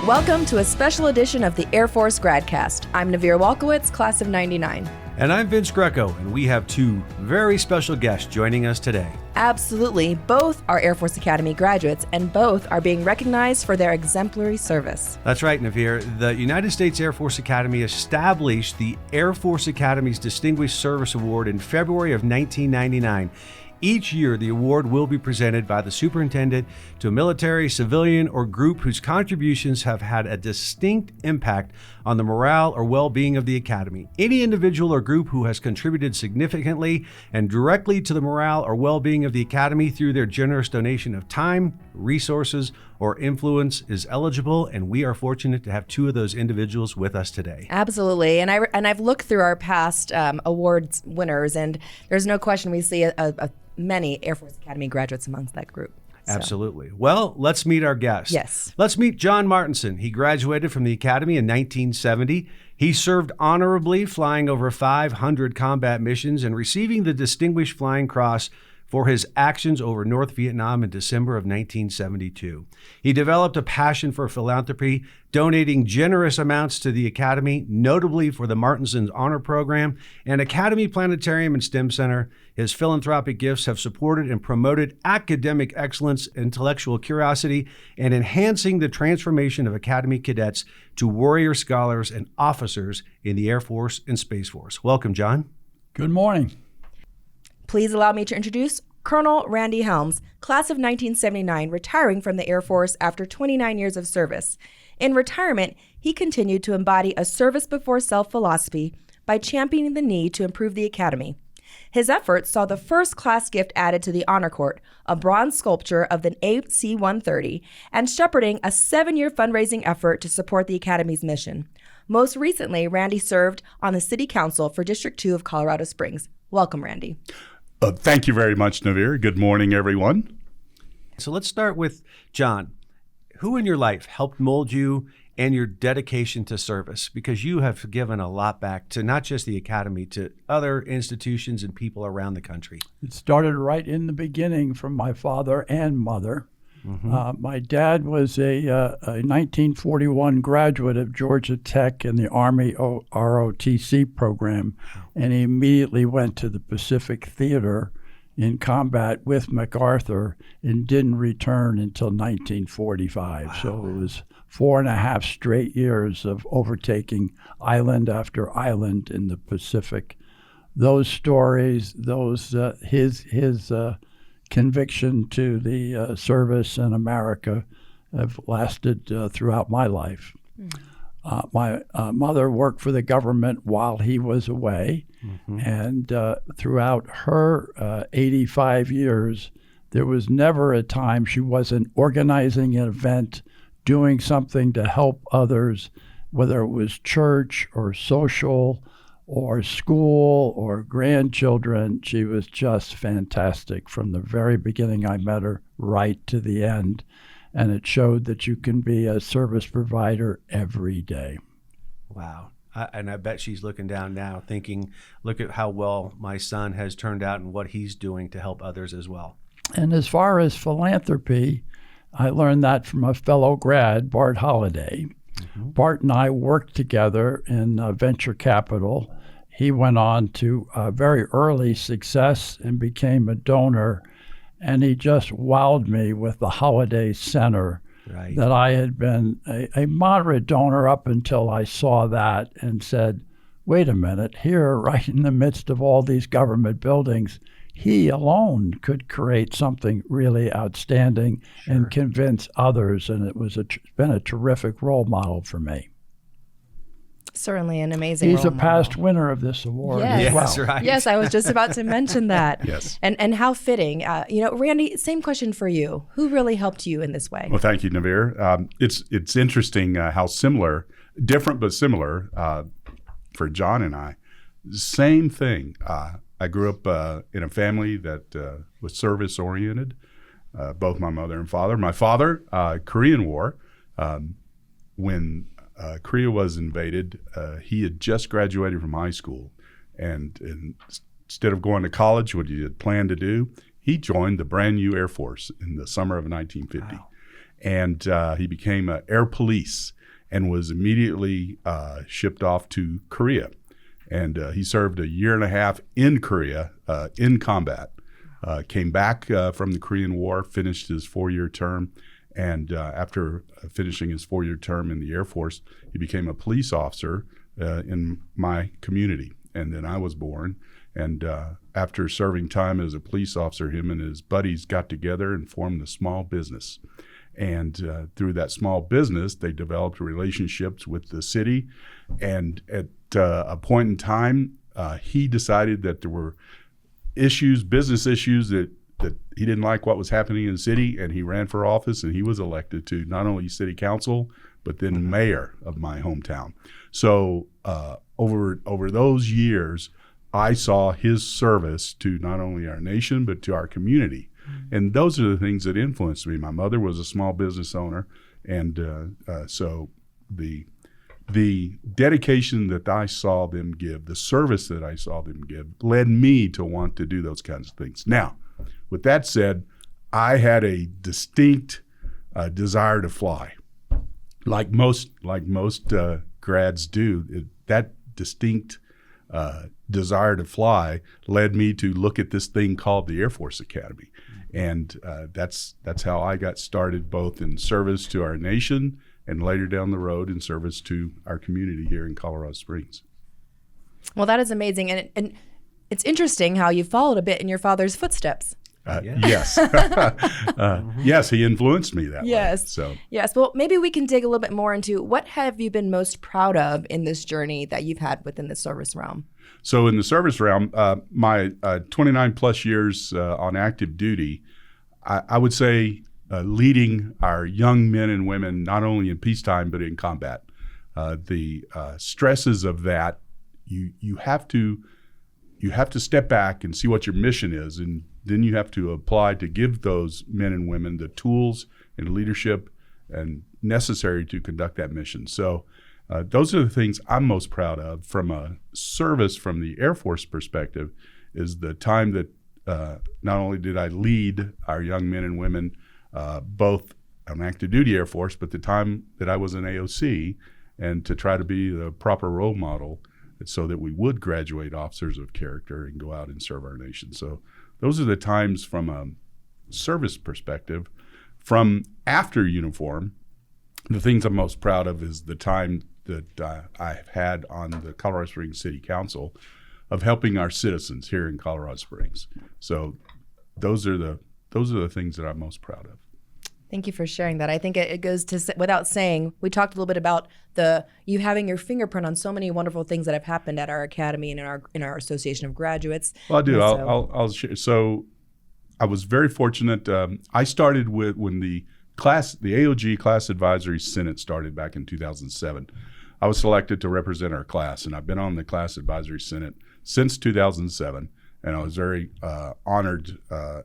Welcome to a special edition of the Air Force Gradcast. I'm Navir Walkowitz, class of 99. And I'm Vince Greco, and we have two very special guests joining us today. Absolutely. Both are Air Force Academy graduates, and both are being recognized for their exemplary service. That's right, Navir. The United States Air Force Academy established the Air Force Academy's Distinguished Service Award in February of 1999. Each year, the award will be presented by the superintendent to a military, civilian, or group whose contributions have had a distinct impact on the morale or well-being of the Academy. Any individual or group who has contributed significantly and directly to the morale or well-being of the Academy through their generous donation of time, resources, or influence is eligible, and we are fortunate to have two of those individuals with us today. Absolutely, and I've looked through our past awards winners, and there's no question we see many Air Force Academy graduates amongst that group. So. Absolutely. Well, let's meet our guest. Yes. Let's meet John Martinson. He graduated from the Academy in 1970. He served honorably, flying over 500 combat missions and receiving the Distinguished Flying Cross for his actions over North Vietnam in December of 1972. He developed a passion for philanthropy, donating generous amounts to the Academy, notably for the Martinson's Honor Program and Academy Planetarium and STEM Center. His philanthropic gifts have supported and promoted academic excellence, intellectual curiosity, and enhancing the transformation of Academy cadets to warrior scholars and officers in the Air Force and Space Force. Welcome, John. Good morning. Please allow me to introduce Colonel Randy Helms, class of 1979, retiring from the Air Force after 29 years of service. In retirement, he continued to embody a service before self philosophy by championing the need to improve the Academy. His efforts saw the first class gift added to the Honor Court, a bronze sculpture of the AC-130, and shepherding a 7-year fundraising effort to support the Academy's mission. Most recently, Randy served on the City Council for District 2 of Colorado Springs. Welcome, Randy. Thank you very much, Navir. Good morning, everyone. So let's start with John. Who in your life helped mold you and your dedication to service? Because you have given a lot back to not just the Academy, to other institutions and people around the country. It started right in the beginning from my father and mother. Mm-hmm. My dad was a 1941 graduate of Georgia Tech in the Army ROTC program, and he immediately went to the Pacific Theater in combat with MacArthur and didn't return until 1945. Wow. So it was 4.5 straight years of overtaking island after island in the Pacific. Those stories, his conviction to the service in America have lasted throughout my life. My mother worked for the government while he was away, and throughout her 85 years, there was never a time she wasn't organizing an event, doing something to help others, whether it was church or social or school or grandchildren. She was just fantastic from the very beginning I met her right to the end. And it showed that you can be a service provider every day. Wow. And I bet she's looking down now thinking, look at how well my son has turned out and what he's doing to help others as well. And as far as philanthropy, I learned that from a fellow grad, Bart Holliday. Mm-hmm. Bart and I worked together in venture capital. He went on to very early success and became a donor, and he just wowed me with the Holiday Center. Right. That I had been a moderate donor up until I saw that and said, wait a minute, here right in the midst of all these government buildings, he alone could create something really outstanding. Sure. And convince others, and it was been a terrific role model for me. Certainly an amazing He's role a past model. Winner of this award yes. as well. Yes, right. Yes, I was just about to mention that. Yes. And how fitting. Randy, same question for you. Who really helped you in this way? Well, thank you, Navir. It's interesting how similar, different but similar for John and I. Same thing. I grew up in a family that was service-oriented, both my mother and father. My father, Korean War, when Korea was invaded, he had just graduated from high school, and instead of going to college, what he had planned to do, he joined the brand new Air Force in the summer of 1950. Wow. And he became air police. and was immediately shipped off to Korea. And he served a year and a half in Korea in combat. Came back from the Korean War, finished his 4-year term, and after finishing his 4-year term in the Air Force, he became a police officer in my community. And then I was born, and after serving time as a police officer, him and his buddies got together and formed a small business. And through that small business, they developed relationships with the city. And at a point in time, he decided that there were business issues that he didn't like what was happening in the city, and he ran for office, and he was elected to not only city council, but then mayor of my hometown. So over those years, I saw his service to not only our nation, but to our community. And those are the things that influenced me. My mother was a small business owner, and so the dedication that I saw them give, the service that I saw them give, led me to want to do those kinds of things. Now, with that said, I had a distinct desire to fly, like most grads do. That distinct desire to fly led me to look at this thing called the Air Force Academy, and that's how I got started, both in service to our nation and later down the road in service to our community here in Colorado Springs. Well, that is amazing. And it's interesting how you followed a bit in your father's footsteps. Yes. Yes, he influenced me that way. So. Yes. Well, maybe we can dig a little bit more into what have you been most proud of in this journey that you've had within the service realm? So in the service realm, my 29 plus years on active duty, I would say leading our young men and women, not only in peacetime, but in combat. The stresses of that, you have to step back and see what your mission is, and then you have to apply to give those men and women the tools and leadership and necessary to conduct that mission. So those are the things I'm most proud of from a service from the Air Force perspective, is the time that not only did I lead our young men and women both on active duty Air Force, but the time that I was in AOC, and to try to be the proper role model so that we would graduate officers of character and go out and serve our nation. So those are the times from a service perspective. From after uniform, the things I'm most proud of is the time that I've had on the Colorado Springs City Council of helping our citizens here in Colorado Springs. So those are the things that I'm most proud of. Thank you for sharing that. I think it goes to without saying. We talked a little bit about you having your fingerprint on so many wonderful things that have happened at our academy and in our Association of Graduates. Well, I do. I'll share. So I was very fortunate. I started when the AOG Class Advisory Senate started back in 2007. I was selected to represent our class, and I've been on the Class Advisory Senate since 2007. And I was very honored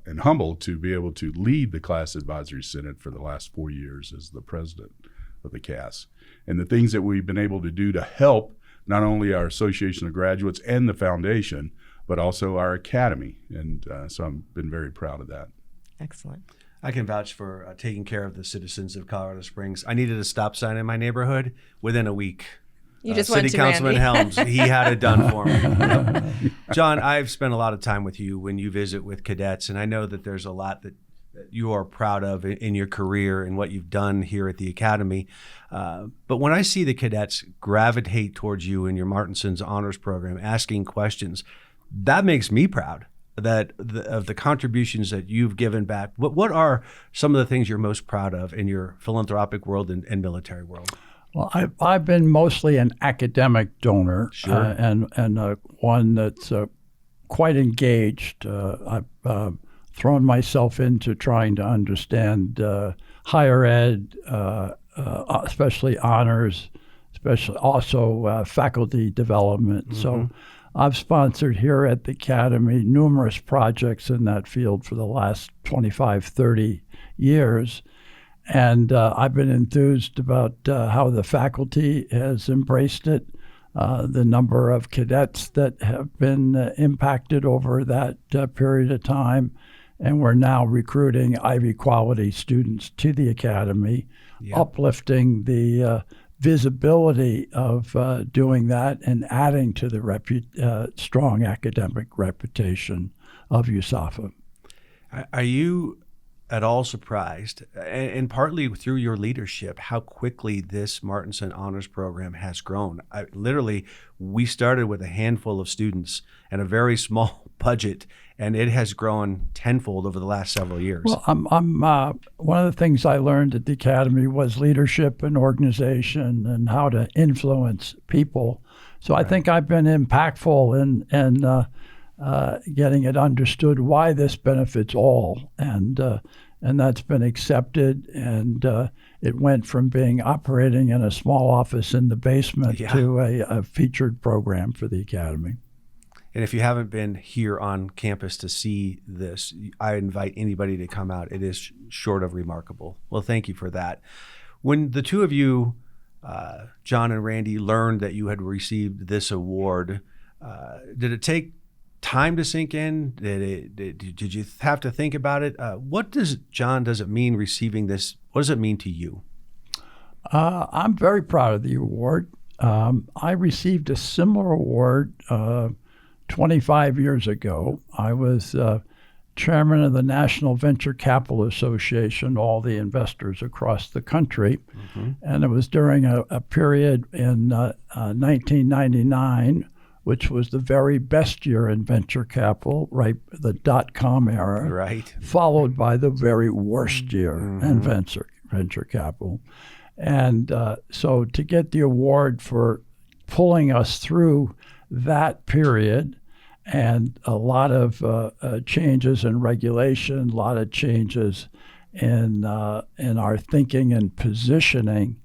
and humbled to be able to lead the Class Advisory Senate for the last 4 years as the president of the CAS. And the things that we've been able to do to help not only our Association of Graduates and the foundation, but also our academy. And so I've been very proud of that. Excellent. I can vouch for taking care of the citizens of Colorado Springs. I needed a stop sign in my neighborhood within a week. You just went City to Councilman Randy. Helms, he had it done for me. Yep. John, I've spent a lot of time with you when you visit with cadets, and I know that there's a lot that you are proud of in your career and what you've done here at the Academy. But when I see the cadets gravitate towards you in your Martinson's Honors Program, asking questions, that makes me proud of the contributions that you've given back. What are some of the things you're most proud of in your philanthropic world and military world? Well, I've been mostly an academic donor, Sure. and one that's quite engaged. I've thrown myself into trying to understand higher ed, especially honors, especially also faculty development. Mm-hmm. So I've sponsored here at the Academy numerous projects in that field for the last 25, 30 years. And I've been enthused about how the faculty has embraced it, the number of cadets that have been impacted over that period of time. And we're now recruiting Ivy quality students to the Academy, uplifting the visibility of doing that and adding to the strong academic reputation of USAFA. Are you at all surprised, and partly through your leadership, how quickly this Martinson Honors Program has grown? Literally, we started with a handful of students and a very small budget, and it has grown tenfold over the last several years. Well, I'm one of the things I learned at the Academy was leadership and organization and how to influence people. So I think I've been impactful in getting it understood why this benefits all, and that's been accepted. And it went from being operating in a small office in the basement to a featured program for the Academy. And if you haven't been here on campus to see this, I invite anybody to come out. It is short of remarkable. Well, thank you for that. When the two of you, John and Randy, learned that you had received this award, did it take time to sink in? Did you have to think about it? What does it mean receiving this? What does it mean to you? I'm very proud of the award. I received a similar award 25 years ago. I was chairman of the National Venture Capital Association, all the investors across the country. Mm-hmm. And it was during a period in 1999, which was the very best year in venture capital, right? The dot-com era, right, followed by the very worst year in venture capital. And so to get the award for pulling us through that period, and a lot of changes in regulation, a lot of changes in our thinking and positioning,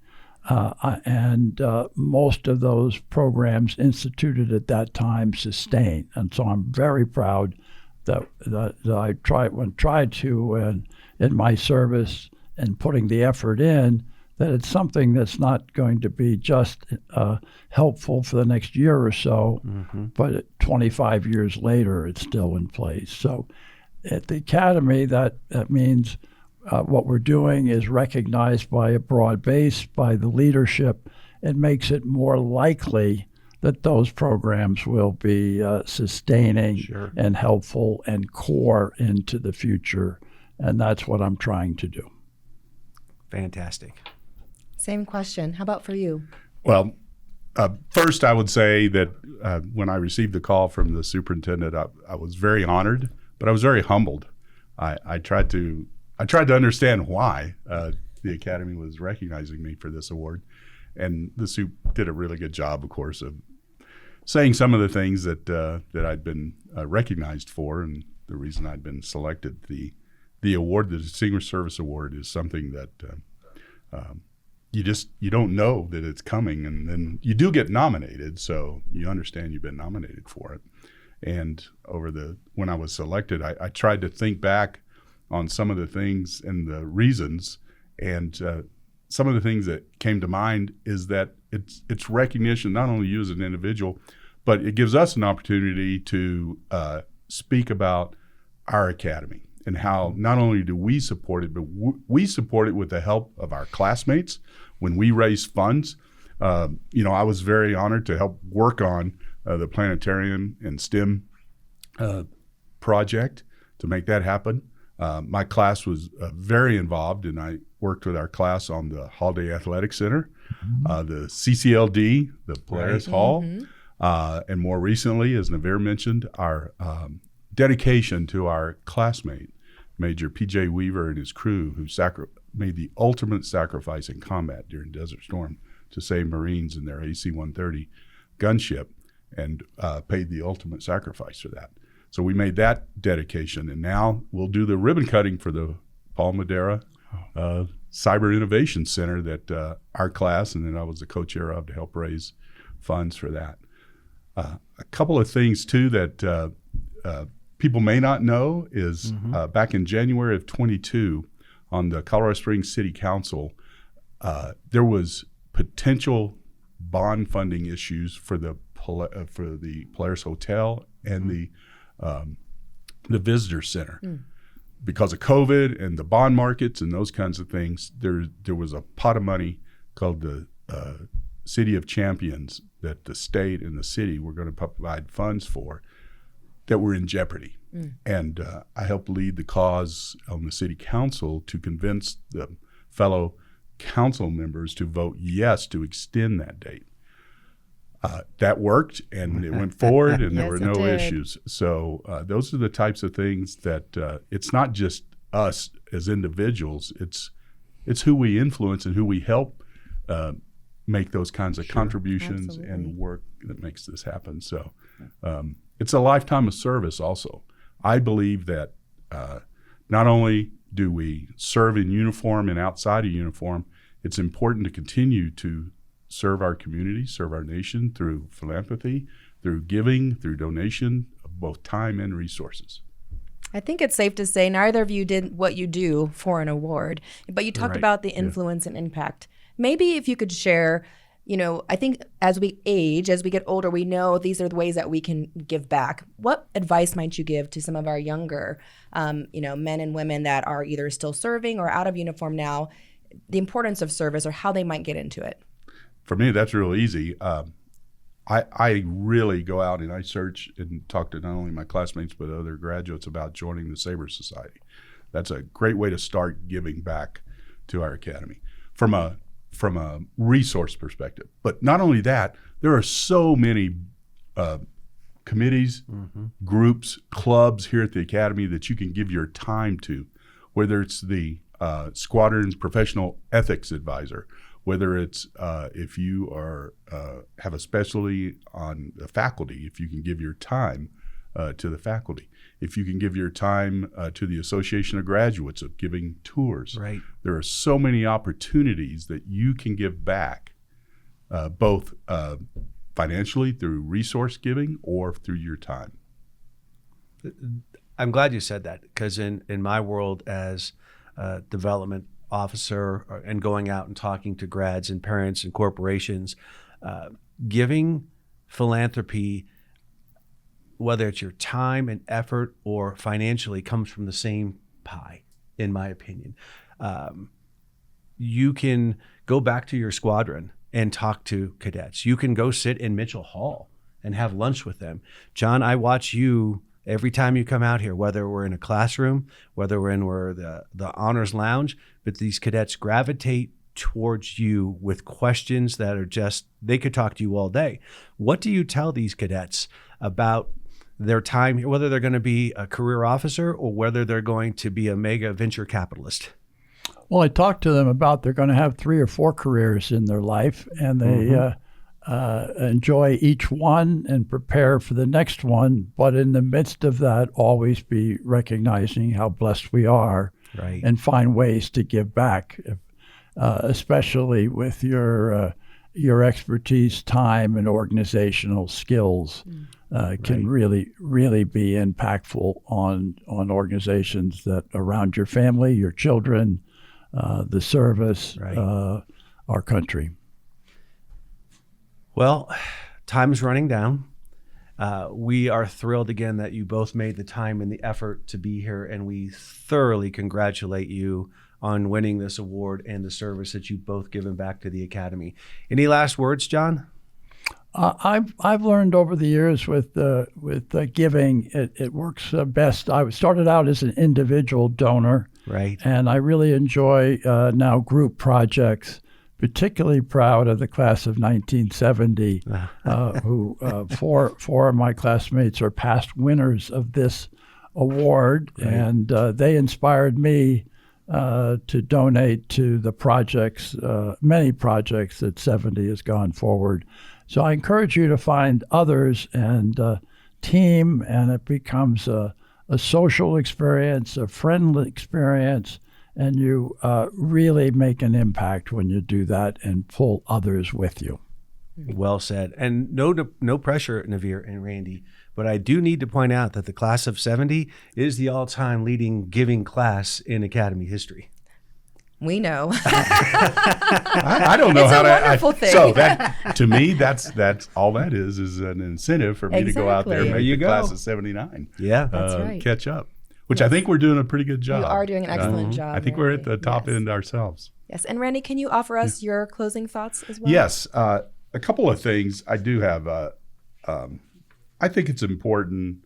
and most of those programs instituted at that time sustained. And so I'm very proud that I tried to in my service and putting the effort in, that it's something that's not going to be just helpful for the next year or so, but 25 years later, it's still in place. So at the Academy, that means what we're doing is recognized by a broad base, by the leadership. It makes it more likely that those programs will be sustaining and helpful and core into the future. And that's what I'm trying to do. Fantastic. Same question. How about for you? Well, first I would say that when I received the call from the superintendent, I was very honored, but I was very humbled. I tried to understand why the Academy was recognizing me for this award, and the Sup did a really good job, of course, of saying some of the things that I'd been recognized for, and the reason I'd been selected. The award, the Distinguished Service Award, is something that you don't know that it's coming, and then you do get nominated, so you understand you've been nominated for it. And when I was selected, I tried to think back on some of the things and the reasons, and some of the things that came to mind is that it's recognition, not only you as an individual, but it gives us an opportunity to speak about our academy and how not only do we support it, but we support it with the help of our classmates when we raise funds. I was very honored to help work on the planetarium and STEM project to make that happen. My class was very involved, and I worked with our class on the Holiday Athletic Center, the CCLD, the Polaris Hall, and more recently, as Naveer mentioned, our dedication to our classmate, Major P.J. Weaver and his crew, who made the ultimate sacrifice in combat during Desert Storm to save Marines in their AC-130 gunship, and paid the ultimate sacrifice for that. So we made that dedication, and now we'll do the ribbon cutting for the Paul Madera Cyber Innovation Center that our class, and then I was the co-chair of, to help raise funds for that. A couple of things, too, that people may not know is back in January of 22, on the Colorado Springs City Council, there was potential bond funding issues for the Polaris Hotel and the visitor center. Because of COVID and the bond markets and those kinds of things, there was a pot of money called the City of Champions that the state and the city were going to provide funds for that were in jeopardy. And I helped lead the cause on the city council to convince the fellow council members to vote yes to extend that date. That worked, and it went forward, and there were no issues. So those are the types of things that it's not just us as individuals. It's who we influence and who we help make those kinds of contributions and work that makes this happen. So it's a lifetime of service also. I believe that not only do we serve in uniform and outside of uniform, it's important to continue to serve our community, serve our nation through philanthropy, through giving, through donation of both time and resources. I think it's safe to say neither of you did what you do for an award, but you talked about the influence and impact. Maybe if you could share, I think as we age, as we get older, we know these are the ways that we can give back. What advice might you give to some of our younger, men and women that are either still serving or out of uniform now, the importance of service or how they might get into it? For me, that's real easy. I really go out and I search and talk to not only my classmates but other graduates about joining the Sabre Society. That's a great way to start giving back to our academy from a resource perspective. But not only that, there are so many committees, groups, clubs here at the academy that you can give your time to, whether it's the squadron professional ethics advisor, whether it's if you are have a specialty on the faculty, if you can give your time to the faculty, if you can give your time to the Association of Graduates of giving tours. Right. There are so many opportunities that you can give back, both financially through resource giving or through your time. I'm glad you said that, because in my world as a development officer and going out and talking to grads and parents and corporations, giving philanthropy, whether it's your time and effort or financially, comes from the same pie, in my opinion. You can go back to your squadron and talk to cadets. You can go sit in Mitchell Hall and have lunch with them. John, I watch you every time you come out here, whether we're in a classroom, whether we're in the honors lounge, but these cadets gravitate towards you with questions that are just, they could talk to you all day. What do you tell these cadets about their time here, whether they're going to be a career officer or whether they're going to be a mega venture capitalist? Well, I talk to them about they're going to have 3 or 4 careers in their life, and they enjoy each one and prepare for the next one. But in the midst of that, always be recognizing how blessed we are, right, and find ways to give back, especially with your expertise, time, and organizational skills. Can really be impactful on organizations that around your family, your children, the service, our country. Well, time is running down. We are thrilled again that you both made the time and the effort to be here, and we thoroughly congratulate you on winning this award and the service that you've both given back to the Academy. Any last words, John? I've learned over the years with giving, it works best. I started out as an individual donor, right, and I really enjoy now group projects. Particularly proud of the class of 1970, who four of my classmates are past winners of this award, and they inspired me to donate to the projects, many projects that 70 has gone forward. So I encourage you to find others and team, and it becomes a social experience, a friendly experience, and you really make an impact when you do that and pull others with you. Well said. And no pressure, Navir and Randy, but I do need to point out that the class of 70 is the all-time leading giving class in Academy history. We know. I don't know it's how a wonderful thing. So that, to me, that's all that is an incentive for me to go out there and make the class of 79. Yeah, that's right. Catch up, which I think we're doing a pretty good job. You are doing an excellent job. I think we're at the top end ourselves. Yes. And Randy, can you offer us your closing thoughts as well? Yes. A couple of things. I do have, I think it's important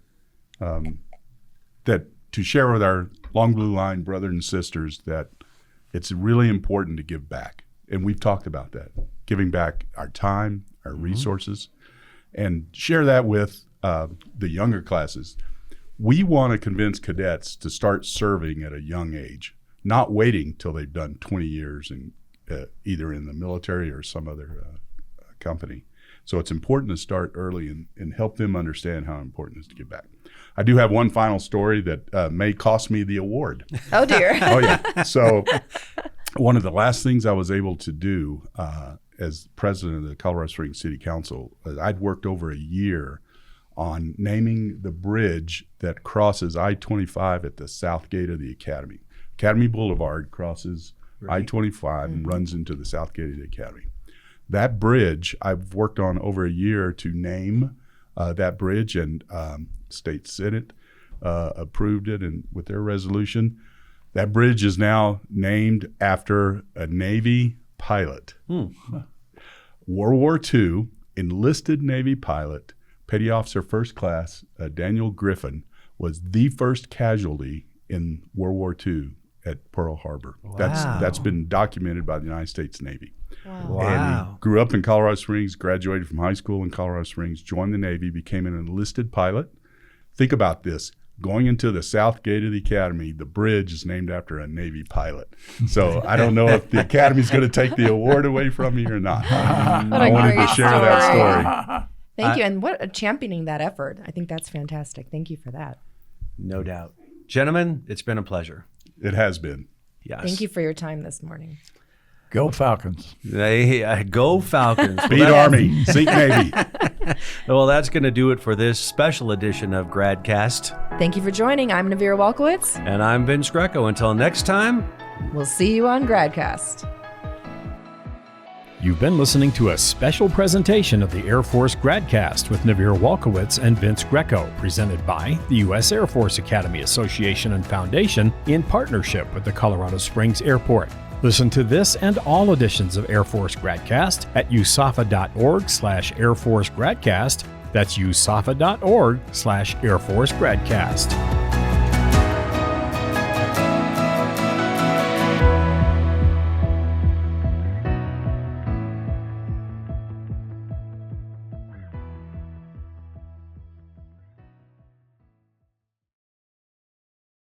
that to share with our Long Blue Line brothers and sisters that it's really important to give back. And we've talked about that, giving back our time, our resources, and share that with the younger classes. We want to convince cadets to start serving at a young age, not waiting till they've done 20 years in either in the military or some other company. So it's important to start early and help them understand how important it is to give back. I do have one final story that may cost me the award. Oh, dear. Oh, yeah. So one of the last things I was able to do as president of the Colorado Springs City Council, I'd worked over a year on naming the bridge that crosses I-25 at the south gate of the Academy. Academy Boulevard crosses I-25 and runs into the south gate of the Academy. That bridge, I've worked on over a year to name that bridge, and State Senate approved it and with their resolution. That bridge is now named after a Navy pilot. World War II, enlisted Navy pilot, Petty Officer First Class Daniel Griffin was the first casualty in World War II at Pearl Harbor. Wow. That's been documented by the United States Navy. Wow. And he grew up in Colorado Springs, graduated from high school in Colorado Springs, joined the Navy, became an enlisted pilot. Think about this. Going into the south gate of the Academy, the bridge is named after a Navy pilot. So I don't know if the Academy's going to take the award away from me or not. I wanted to share that story. Thank you. And what championing that effort. I think that's fantastic. Thank you for that. No doubt. Gentlemen, it's been a pleasure. It has been. Yes. Thank you for your time this morning. Go Falcons. Go Falcons. Beat Army, sink Navy. Well, that's going to do it for this special edition of Gradcast. Thank you for joining. I'm Navira Walkowitz. And I'm Vince Greco. Until next time, We'll see you on Gradcast. You've been listening to a special presentation of the Air Force Gradcast with Navira Walkowitz and Vince Greco, presented by the U.S. Air Force Academy Association and Foundation in partnership with the Colorado Springs Airport. Listen to this and all editions of Air Force Gradcast at usafa.org/Air Force Gradcast. That's usafa.org/Air Force Gradcast.